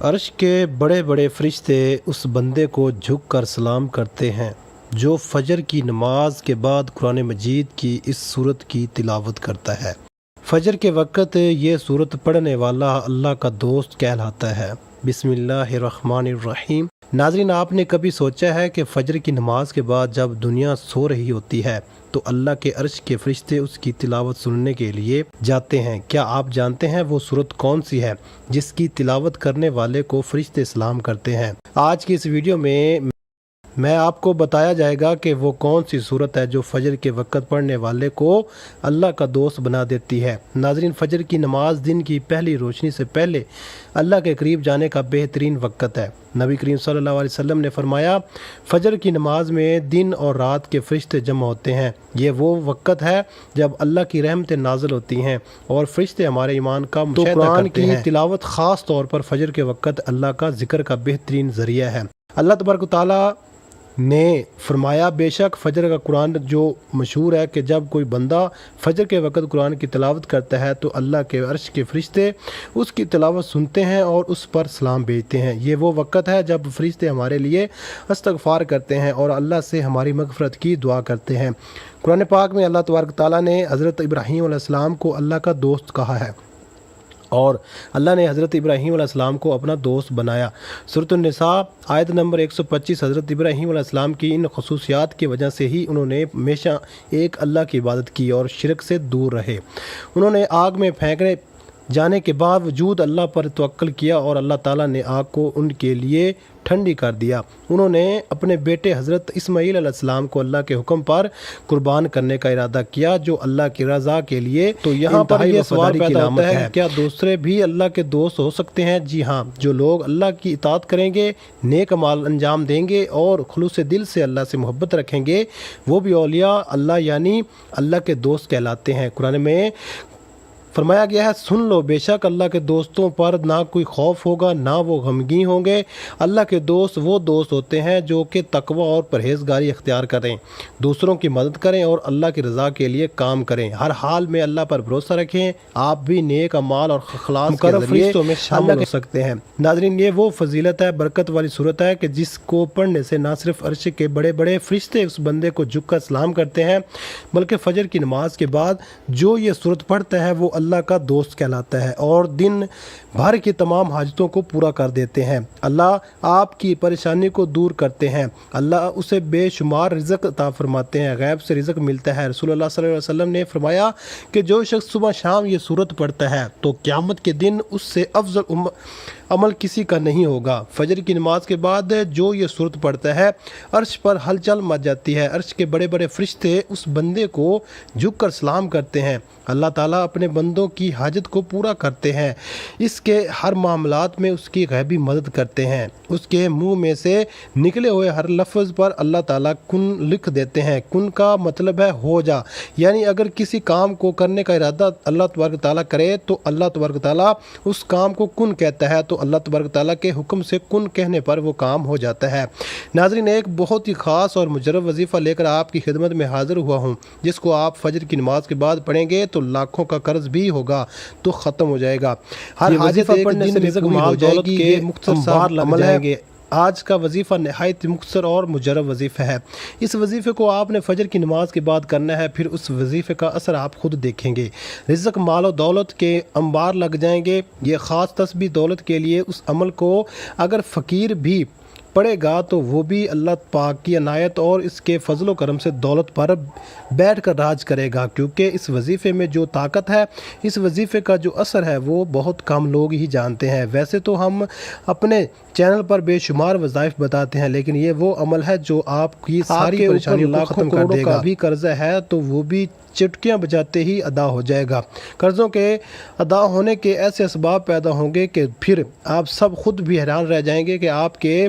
عرش کے بڑے بڑے فرشتے اس بندے کو جھک کر سلام کرتے ہیں جو فجر کی نماز کے بعد قرآن مجید کی اس صورت کی تلاوت کرتا ہے۔ فجر کے وقت یہ صورت پڑھنے والا اللہ کا دوست کہلاتا ہے۔ بسم اللہ الرحمن الرحیم۔ ناظرین، آپ نے کبھی سوچا ہے کہ فجر کی نماز کے بعد جب دنیا سو رہی ہوتی ہے تو اللہ کے عرش کے فرشتے اس کی تلاوت سننے کے لیے جاتے ہیں؟ کیا آپ جانتے ہیں وہ صورت کون سی ہے جس کی تلاوت کرنے والے کو فرشتے سلام کرتے ہیں؟ آج کی اس ویڈیو میں آپ کو بتایا جائے گا کہ وہ کون سی صورت ہے جو فجر کے وقت پڑھنے والے کو اللہ کا دوست بنا دیتی ہے۔ ناظرین، فجر کی نماز دن کی پہلی روشنی سے پہلے اللہ کے قریب جانے کا بہترین وقت ہے۔ نبی کریم صلی اللہ علیہ وسلم نے فرمایا، فجر کی نماز میں دن اور رات کے فرشتے جمع ہوتے ہیں۔ یہ وہ وقت ہے جب اللہ کی رحمتیں نازل ہوتی ہیں اور فرشتے ہمارے ایمان کا مشاہدہ کرتے ہیں۔ قرآن کی تلاوت خاص طور پر فجر کے وقت اللہ کا ذکر کا بہترین ذریعہ ہے۔ اللہ تبارک و تعالیٰ نے فرمایا، بے شک فجر کا قرآن جو مشہور ہے کہ جب کوئی بندہ فجر کے وقت قرآن کی تلاوت کرتا ہے تو اللہ کے عرش کے فرشتے اس کی تلاوت سنتے ہیں اور اس پر سلام بھیجتے ہیں۔ یہ وہ وقت ہے جب فرشتے ہمارے لیے استغفار کرتے ہیں اور اللہ سے ہماری مغفرت کی دعا کرتے ہیں۔ قرآن پاک میں اللہ تبارک تعالیٰ نے حضرت ابراہیم علیہ السلام کو اللہ کا دوست کہا ہے اور اللہ نے حضرت ابراہیم علیہ السلام کو اپنا دوست بنایا۔ سورۃ النساء آیت نمبر 125۔ حضرت ابراہیم علیہ السلام کی ان خصوصیات کی وجہ سے ہی انہوں نے ہمیشہ ایک اللہ کی عبادت کی اور شرک سے دور رہے۔ انہوں نے آگ میں پھینکے جانے کے باوجود اللہ پر توکل کیا اور اللہ تعالیٰ نے آگ کو ان کے لیے ٹھنڈی کر دیا۔ انہوں نے اپنے بیٹے حضرت اسماعیل علیہ السلام کو اللہ کے حکم پر قربان کرنے کا ارادہ کیا جو اللہ کی رضا کے لیے تو یہاں پر یہ سوال پیدا ہوتا ہے کہ کیا دوسرے بھی اللہ کے دوست ہو سکتے ہیں؟ جی ہاں، جو لوگ اللہ کی اطاعت کریں گے، نیک اعمال انجام دیں گے اور خلوص دل سے اللہ سے محبت رکھیں گے، وہ بھی اولیاء اللہ یعنی اللہ کے دوست کہلاتے ہیں۔ قرآن میں فرمایا گیا ہے، سن لو، بے شک اللہ کے دوستوں پر نہ کوئی خوف ہوگا نہ وہ غمگین ہوں گے۔ اللہ کے دوست وہ دوست ہوتے ہیں جو کہ تقوی اور پرہیزگاری اختیار کریں، دوسروں کی مدد کریں اور اللہ کی رضا کے لیے کام کریں، ہر حال میں اللہ پر بھروسہ رکھیں۔ آپ بھی نیک اعمال اور اخلاص کے ذریعے میں شامل ہو سکتے ہیں۔ ناظرین، یہ وہ فضیلت ہے، برکت والی صورت ہے کہ جس کو پڑھنے سے نہ صرف عرش کے بڑے بڑے فرشتے اس بندے کو جھک کر سلام کرتے ہیں بلکہ فجر کی نماز کے بعد جو یہ صورت پڑھتا ہے وہ اللہ کا دوست کہلاتا ہے اور دن بھر کی تمام حاجتوں کو پورا کر دیتے ہیں۔ اللہ آپ کی پریشانی کو دور کرتے ہیں، اللہ اسے بے شمار رزق عطا فرماتے ہیں، غیب سے رزق ملتا ہے۔ رسول اللہ صلی اللہ علیہ وسلم نے فرمایا کہ جو شخص صبح شام یہ صورت پڑھتا ہے تو قیامت کے دن اس سے افضل عمل کسی کا نہیں ہوگا۔ فجر کی نماز کے بعد جو یہ صورت پڑھتا ہے عرش پر ہلچل مچ جاتی ہے، عرش کے بڑے بڑے فرشتے اس بندے کو جھک کر سلام کرتے ہیں۔ اللہ تعالیٰ اپنے بندوں کی حاجت کو پورا کرتے ہیں، اس کے ہر معاملات میں اس کی غیبی مدد کرتے ہیں، اس کے منہ میں سے نکلے ہوئے ہر لفظ پر اللہ تعالیٰ کن لکھ دیتے ہیں۔ کن کا مطلب ہے ہو جا، یعنی اگر کسی کام کو کرنے کا ارادہ اللہ تبارک تعالیٰ کرے تو اللہ تبارک تعالیٰ اس کام کو کن کہتا ہے، تو اللہ تبارک تعالیٰ کے حکم سے کن کہنے پر وہ کام ہو جاتا ہے۔ ناظرین، ایک بہت ہی خاص اور مجرب وظیفہ لے کر آپ کی خدمت میں حاضر ہوا ہوں جس کو آپ فجر کی نماز کے بعد پڑھیں گے تو لاکھوں کا قرض بھی ہوگا تو ختم ہو جائے گا، ہر حاجت پڑھنے سے رزق مال دولت کے مختصر عمل ہے۔ آج کا وظیفہ نہایت مختصر اور مجرب وظیفہ ہے، اس وظیفے کو آپ نے فجر کی نماز کے بعد کرنا ہے، پھر اس وظیفے کا اثر آپ خود دیکھیں گے، رزق مال و دولت کے انبار لگ جائیں گے۔ یہ خاص تسبیح دولت کے لیے اس عمل کو اگر فقیر بھی پڑے گا تو وہ بھی اللہ پاک کی عنایت اور اس کے فضل و کرم سے دولت پر بیٹھ کر راج کرے گا، کیونکہ اس وظیفے میں جو طاقت ہے، اس وظیفے کا جو اثر ہے وہ بہت کم لوگ ہی جانتے ہیں۔ ویسے تو ہم اپنے چینل پر بے شمار وظائف بتاتے ہیں لیکن یہ وہ عمل ہے جو آپ کی ساری پریشانیوں کو ختم کر دے گا۔ کا بھی قرضہ ہے تو وہ بھی چٹکیاں بجاتے ہی ادا ہو جائے گا۔ قرضوں کے ادا ہونے کے ایسے اسباب پیدا ہوں گے کہ پھر آپ سب خود بھی حیران رہ جائیں گے کہ آپ کے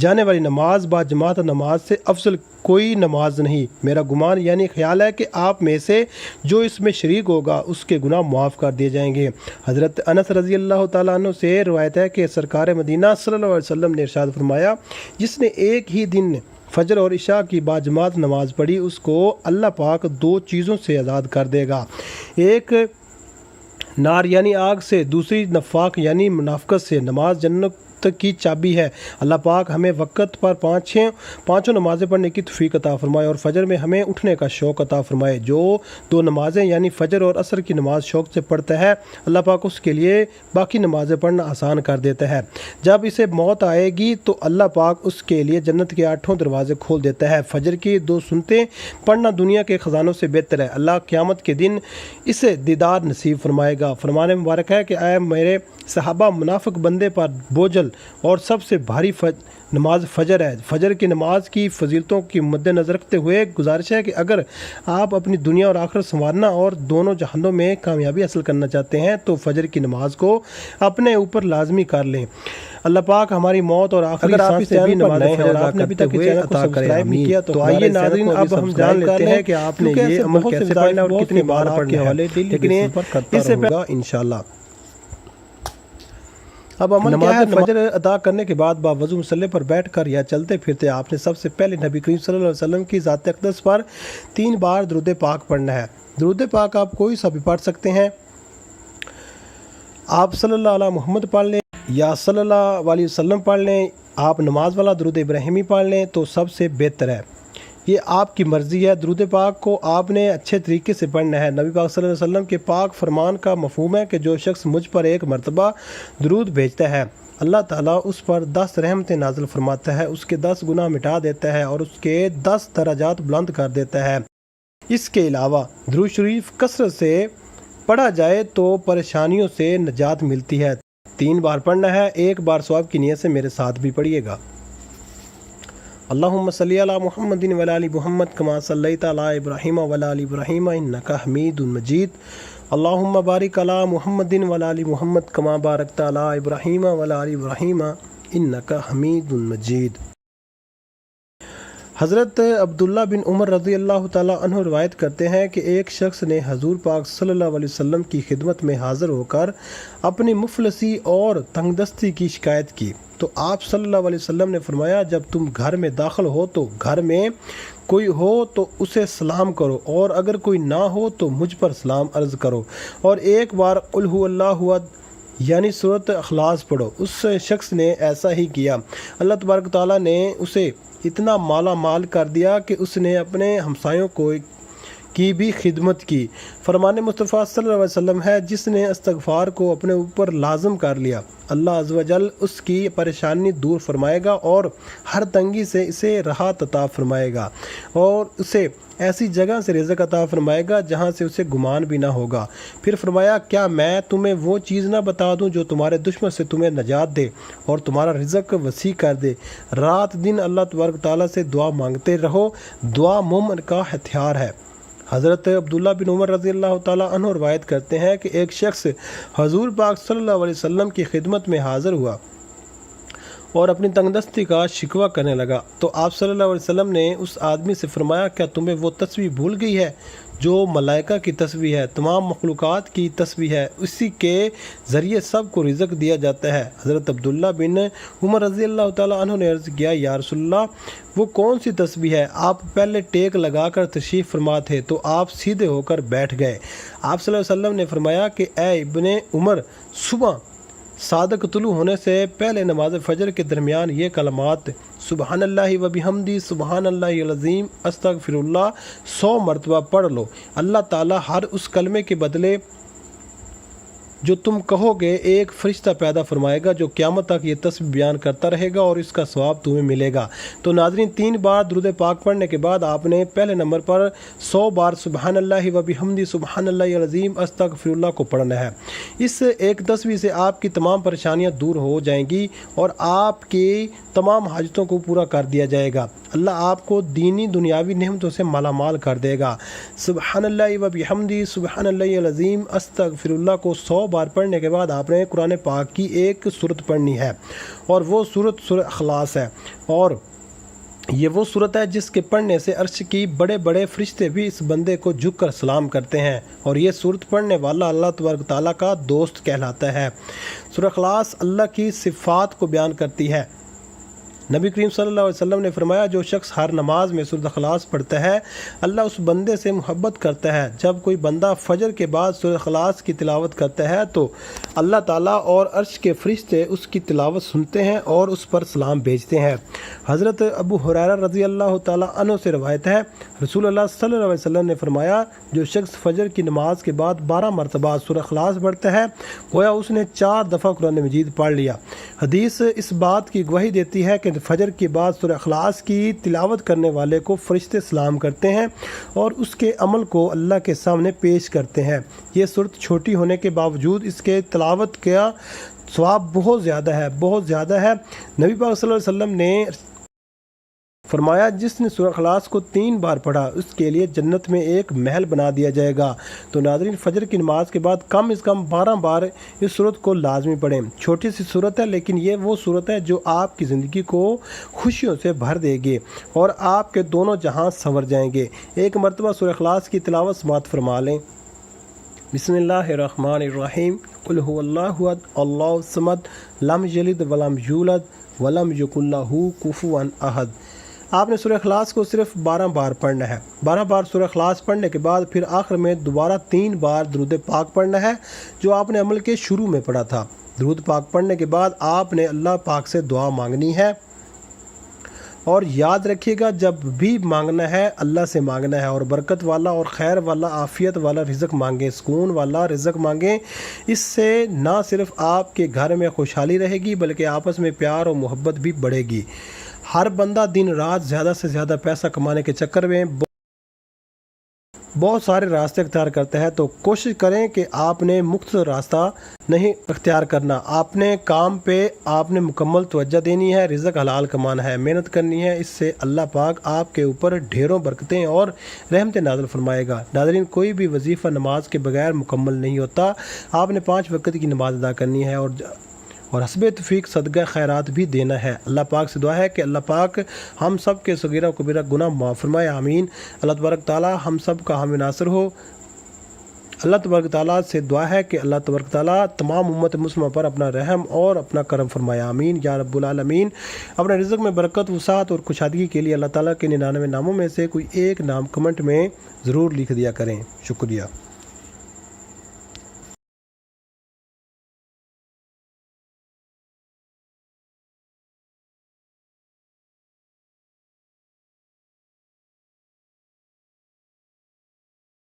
جانے والی نماز با جماعت نماز سے افضل کوئی نماز نہیں۔ میرا گمان یعنی خیال ہے کہ آپ میں سے جو اس میں شریک ہوگا اس کے گناہ معاف کر دیے جائیں گے۔ حضرت انس رضی اللہ تعالیٰ عنہ سے روایت ہے کہ سرکار مدینہ صلی اللہ علیہ وسلم نے ارشاد فرمایا، جس نے ایک ہی دن فجر اور عشاء کی باجماعت نماز پڑھی اس کو اللہ پاک دو چیزوں سے آزاد کر دے گا، ایک نار یعنی آگ سے، دوسری نفاق یعنی منافقت سے۔ نماز جنت کی چابی ہے۔ اللہ پاک ہمیں وقت پر پانچوں نمازیں پڑھنے کی توفیق عطا فرمائے اور فجر میں ہمیں اٹھنے کا شوق عطا فرمائے۔ جو دو نمازیں یعنی فجر اور عصر کی نماز شوق سے پڑھتا ہے اللہ پاک اس کے لیے باقی نمازیں پڑھنا آسان کر دیتا ہے۔ جب اسے موت آئے گی تو اللہ پاک اس کے لیے جنت کے 8 دروازے کھول دیتا ہے۔ فجر کی 2 سنتیں پڑھنا دنیا کے خزانوں سے بہتر ہے۔ اللہ قیامت کے دن اسے دیدار نصیب فرمائے گا۔ فرمان مبارک ہے کہ اے میرے صحابہ، منافق بندے پر بوجھل اور سب سے بھاری نماز فجر ہے۔ فجر کی نماز کی فضیلتوں کی مد نظر رکھتے ہوئے گزارش ہے کہ اگر آپ اپنی دنیا اور آخرت سنوارنا اور دونوں جہانوں میں کامیابی حاصل کرنا چاہتے ہیں تو فجر کی نماز کو اپنے اوپر لازمی کر لیں۔ اللہ پاک ہماری موت اور آخری سانس سے بھی نماز فجر ادا کرتے ہوئے عطا کرے، آمین۔ تو آئیے ناظرین، اب ہم جان لیتے ہیں کہ آپ نے یہ عمل کیسے پڑھنا اور کتنی بار پڑھنا ہے، لیکن اس سے پہلے انشاءاللہ اب عمل کیا ہے؟ فجر ادا کرنے کے بعد باوضو مصلی پر بیٹھ کر یا چلتے پھرتے آپ نے سب سے پہلے نبی کریم صلی اللہ علیہ وسلم کی ذات اقدس پر 3 بار درود پاک پڑھنا ہے۔ درود پاک آپ کوئی سا بھی پڑھ سکتے ہیں۔ آپ صلی اللہ علیہ محمد پڑھ لیں یا صلی اللہ علیہ وسلم پڑھ لیں، آپ نماز والا درود ابراہیمی پڑھ لیں تو سب سے بہتر ہے، یہ آپ کی مرضی ہے۔ درود پاک کو آپ نے اچھے طریقے سے پڑھنا ہے۔ نبی پاک صلی اللہ علیہ وسلم کے پاک فرمان کا مفہوم ہے کہ جو شخص مجھ پر 1 مرتبہ درود بھیجتا ہے اللہ تعالیٰ اس پر 10 رحمتیں نازل فرماتا ہے، اس کے 10 گناہ مٹا دیتا ہے اور اس کے 10 درجات بلند کر دیتا ہے۔ اس کے علاوہ درود شریف کثرت سے پڑھا جائے تو پریشانیوں سے نجات ملتی ہے۔ 3 بار پڑھنا ہے، 1 بار ثواب کی نیت سے میرے ساتھ بھی پڑھیے گا۔ اللہم صلی علی محمد وعلی آل محمد کما صلیت علی ابراہیم وعلی آل ابراہیم انک حمید مجید۔ اللہم بارک علی محمد وعلی آل محمد کما بارکت علی ابراہیم وعلی آل ابراہیم انک حمید مجید۔ حضرت عبداللہ بن عمر رضی اللہ تعالیٰ عنہ روایت کرتے ہیں کہ ایک شخص نے حضور پاک صلی اللہ علیہ وسلم کی خدمت میں حاضر ہو کر اپنی مفلسی اور تنگ دستی کی شکایت کی تو آپ صلی اللہ علیہ وسلم نے فرمایا، جب تم گھر میں داخل ہو تو گھر میں کوئی ہو تو اسے سلام کرو اور اگر کوئی نہ ہو تو مجھ پر سلام عرض کرو اور 1 بار قل هو اللہ احد یعنی سورۃ اخلاص پڑھو۔ اس شخص نے ایسا ہی کیا، اللہ تبارک تعالیٰ نے اسے اتنا مالا مال کر دیا کہ اس نے اپنے ہمسایوں کی بھی خدمت کی۔ فرمان مصطفیٰ صلی اللہ علیہ وسلم ہے، جس نے استغفار کو اپنے اوپر لازم کر لیا اللہ عز و جل اس کی پریشانی دور فرمائے گا اور ہر تنگی سے اسے راحت عطا فرمائے گا اور اسے ایسی جگہ سے رزق عطا فرمائے گا جہاں سے اسے گمان بھی نہ ہوگا۔ پھر فرمایا، کیا میں تمہیں وہ چیز نہ بتا دوں جو تمہارے دشمن سے تمہیں نجات دے اور تمہارا رزق وسیع کر دے؟ رات دن اللہ تبارک تعالیٰ سے دعا مانگتے رہو، دعا مومن کا ہتھیار ہے۔ حضرت عبداللہ بن عمر رضی اللہ تعالیٰ عنہ روایت کرتے ہیں کہ ایک شخص حضور پاک صلی اللہ علیہ وسلم کی خدمت میں حاضر ہوا اور اپنی تنگ دستی کا شکوہ کرنے لگا تو آپ صلی اللہ علیہ وسلم نے اس آدمی سے فرمایا، کیا تمہیں وہ تسبیح بھول گئی ہے جو ملائکہ کی تسبیح ہے، تمام مخلوقات کی تسبیح ہے، اسی کے ذریعے سب کو رزق دیا جاتا ہے۔ حضرت عبداللہ بن عمر رضی اللہ تعالیٰ عنہ نے عرض کیا، یا رسول اللہ وہ کون سی تسبیح ہے؟ آپ پہلے ٹیک لگا کر تشریف فرما تھے تو آپ سیدھے ہو کر بیٹھ گئے۔ آپ صلی اللہ علیہ وسلم نے فرمایا کہ اے ابن عمر، صبح صادق طلوع ہونے سے پہلے نماز فجر کے درمیان یہ کلمات سبحان اللہ و بحمدی سبحان اللہ العظیم استغفر اللہ 100 مرتبہ پڑھ لو۔ اللہ تعالیٰ ہر اس کلمے کے بدلے جو تم کہو گے ایک فرشتہ پیدا فرمائے گا جو قیامت تک یہ تسبیح بیان کرتا رہے گا اور اس کا ثواب تمہیں ملے گا۔ تو ناظرین، 3 بار درود پاک پڑھنے کے بعد آپ نے پہلے نمبر پر 100 بار سبحان اللہ و بحمدی سبحان اللہ العظیم استغفر اللہ کو پڑھنا ہے۔ اس ایک تسبیح سے آپ کی تمام پریشانیاں دور ہو جائیں گی اور آپ کی تمام حاجتوں کو پورا کر دیا جائے گا۔ اللہ آپ کو دینی دنیاوی نعمتوں سے مالا مال کر دے گا۔ سبحان اللہ و بحمدی سبحان اللہ العظیم استغفر اللہ کو 100 بار پڑھنے کے بعد آپ نے قرآن پاک کی ایک صورت پڑھنی ہے، اور وہ صورت سورہ اخلاص ہے، اور یہ وہ صورت ہے جس کے پڑھنے سے عرش کی بڑے بڑے فرشتے بھی اس بندے کو جھک کر سلام کرتے ہیں، اور یہ صورت پڑھنے والا اللہ تبارک تعالیٰ کا دوست کہلاتا ہے۔ سورہ اخلاص اللہ کی صفات کو بیان کرتی ہے۔ نبی کریم صلی اللہ علیہ وسلم نے فرمایا، جو شخص ہر نماز میں سورۃ اخلاص پڑھتا ہے اللہ اس بندے سے محبت کرتا ہے۔ جب کوئی بندہ فجر کے بعد سورۃ اخلاص کی تلاوت کرتا ہے تو اللہ تعالیٰ اور عرش کے فرشتے اس کی تلاوت سنتے ہیں اور اس پر سلام بھیجتے ہیں۔ حضرت ابو ہریرہ رضی اللہ تعالیٰ عنہ سے روایت ہے، رسول اللہ صلی اللہ علیہ وسلم نے فرمایا، جو شخص فجر کی نماز کے بعد 12 مرتبہ سورۃ اخلاص پڑھتا ہے گویا اس نے 4 دفعہ قرآن مجید پڑھ لیا۔ حدیث اس بات کی گواہی دیتی ہے کہ فجر کے بعد سورہ اخلاص کی تلاوت کرنے والے کو فرشتے سلام کرتے ہیں اور اس کے عمل کو اللہ کے سامنے پیش کرتے ہیں۔ یہ صورت چھوٹی ہونے کے باوجود اس کے تلاوت کا ثواب بہت زیادہ ہے۔ نبی پاک صلی اللہ علیہ وسلم نے فرمایا، جس نے سورہ اخلاص کو 3 بار پڑھا اس کے لیے جنت میں ایک محل بنا دیا جائے گا۔ تو ناظرین، فجر کی نماز کے بعد کم از کم 12 بار اس صورت کو لازمی پڑھیں۔ چھوٹی سی صورت ہے لیکن یہ وہ صورت ہے جو آپ کی زندگی کو خوشیوں سے بھر دے گی اور آپ کے دونوں جہاں سنور جائیں گے۔ ایک مرتبہ سورہ اخلاص کی تلاوت سماعت فرما لیں۔ بسم اللہ الرحمن الرحیم، قل هو اللہ احد اللہ الصمد لم یلد ولم یولد ولم یکن لہ کفوا احد۔ آپ نے سورہ اخلاص کو صرف 12 بار پڑھنا ہے۔ 12 بار سورہ اخلاص پڑھنے کے بعد پھر آخر میں دوبارہ 3 بار درود پاک پڑھنا ہے جو آپ نے عمل کے شروع میں پڑھا تھا۔ درود پاک پڑھنے کے بعد آپ نے اللہ پاک سے دعا مانگنی ہے، اور یاد رکھیے گا جب بھی مانگنا ہے اللہ سے مانگنا ہے، اور برکت والا اور خیر والا عافیت والا رزق مانگیں، سکون والا رزق مانگیں۔ اس سے نہ صرف آپ کے گھر میں خوشحالی رہے گی بلکہ آپس میں پیار اور محبت بھی بڑھے گی۔ ہر بندہ دن رات زیادہ سے زیادہ پیسہ کمانے کے چکر میں بہت سارے راستے اختیار کرتا ہے، تو کوشش کریں کہ آپ نے مختصر راستہ نہیں اختیار کرنا۔ آپ نے کام پہ آپ نے مکمل توجہ دینی ہے، رزق حلال کمانا ہے، محنت کرنی ہے۔ اس سے اللہ پاک آپ کے اوپر ڈھیروں برکتیں اور رحمتیں نازل فرمائے گا۔ ناظرین، کوئی بھی وظیفہ نماز کے بغیر مکمل نہیں ہوتا۔ آپ نے 5 وقت کی نماز ادا کرنی ہے اور حسب توفیق صدقہ خیرات بھی دینا ہے۔ اللہ پاک سے دعا ہے کہ اللہ پاک ہم سب کے صغیرہ و کبیرہ گناہ معاف فرمائے، آمین۔ اللہ تبارک تعالیٰ ہم سب کا حامی ناصر ہو۔ اللہ تبارک تعالیٰ سے دعا ہے کہ اللہ تبارک تعالیٰ تمام امت مسلمہ پر اپنا رحم اور اپنا کرم فرمائے، آمین یا رب العالمین۔ اپنے رزق میں برکت، وسعت اور کشادگی کے لیے اللہ تعالیٰ کے 99 ناموں میں سے کوئی ایک نام کمنٹ میں ضرور لکھ دیا کریں۔ شکریہ۔